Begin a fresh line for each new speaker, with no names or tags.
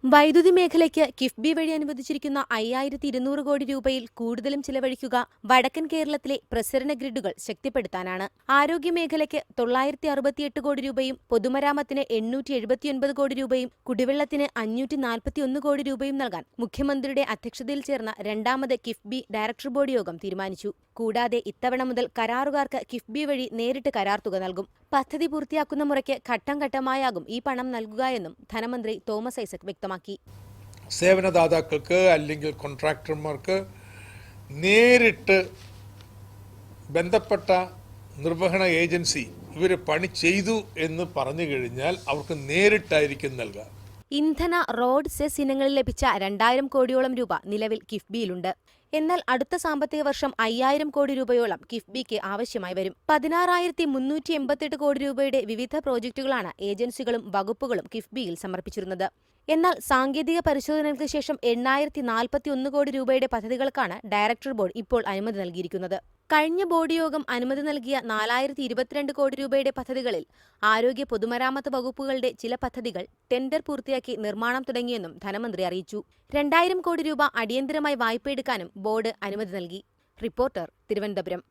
വൈദ്യുതി മേഖലയ്ക്ക് കിഫ്ബി വഴി അനുവദിച്ചിരിക്കുന്ന 5200 കോടി രൂപയിൽ കൂടുതലും ചിലവഴിക്കുക വടക്കൻ കേരളത്തിലെ പ്രസരണ ഗ്രിഡുകൾ ശക്തിപ്പെടുത്താനാണ്. ആരോഗ്യമേഖലയ്ക്ക് 968 കോടി രൂപയും പൊതുമരാമത്തിന് 879 കോടി രൂപയും കുടിവെള്ളത്തിന് 541 കോടി രൂപയും നൽകാൻ മുഖ്യമന്ത്രിയുടെ അധ്യക്ഷതയിൽ ചേർന്ന രണ്ടാമത് കിഫ്ബി ഡയറക്ടർ ബോർഡ് യോഗം തീരുമാനിച്ചു. കൂടാതെ ഇത്തവണ മുതൽ കരാറുകാർക്ക് കിഫ്ബി വഴി നേരിട്ട് കരാർ തുക നൽകും. പദ്ധതി പൂർത്തിയാക്കുന്ന മുറയ്ക്ക് ഘട്ടം ഘട്ടമായാകും ഈ പണം നൽകുകയെന്നും ധനമന്ത്രി തോമസ് ഐസക് വ്യക്തമാക്കി.
സേവനദാതാക്കൾക്ക് അല്ലെങ്കിൽ കോൺട്രാക്ടർമാർക്ക് നേരിട്ട് ബന്ധപ്പെട്ട നിർവഹണ ഏജൻസി ഇവർ പണി ചെയ്തു എന്ന് പറഞ്ഞു കഴിഞ്ഞാൽ അവർക്ക് നേരിട്ടായിരിക്കും നൽകുക.
ഇന്ധന, റോഡ്, സെസ് ഇനങ്ങളിൽ ലഭിച്ച 2000 കോടിയോളം രൂപ നിലവിൽ കിഫ്ബിയിലുണ്ട്. എന്നാൽ അടുത്ത സാമ്പത്തിക വർഷം 5000 കോടി രൂപയോളം കിഫ്ബിക്ക് ആവശ്യമായി വരും. 16,388 കോടി രൂപയുടെ വിവിധ പ്രോജക്ടുകളാണ് ഏജൻസികളും വകുപ്പുകളും കിഫ്ബിയിൽ സമർപ്പിച്ചിരുന്നത്. എന്നാൽ സാങ്കേതിക പരിശോധനകൾക്ക് ശേഷം 8,041 കോടി രൂപയുടെ പദ്ധതികൾക്കാണ് ഡയറക്ടർ ബോർഡ് ഇപ്പോൾ അനുമതി നൽകിയിരിക്കുന്നത്. കഴിഞ്ഞ ബോർഡ് യോഗം അനുമതി നൽകിയ 4,022 കോടി രൂപയുടെ പദ്ധതികളിൽ ആരോഗ്യ, പൊതുമരാമത്ത് വകുപ്പുകളുടെ ചില പദ്ധതികൾ ടെൻഡർ പൂർത്തിയാക്കി നിർമ്മാണം തുടങ്ങിയെന്നും ധനമന്ത്രി അറിയിച്ചു. 2000 കോടി രൂപ അടിയന്തരമായി വായ്പയെടുക്കാനും ബോർഡ് അനുമതി നൽകി. റിപ്പോർട്ടർ, തിരുവനന്തപുരം.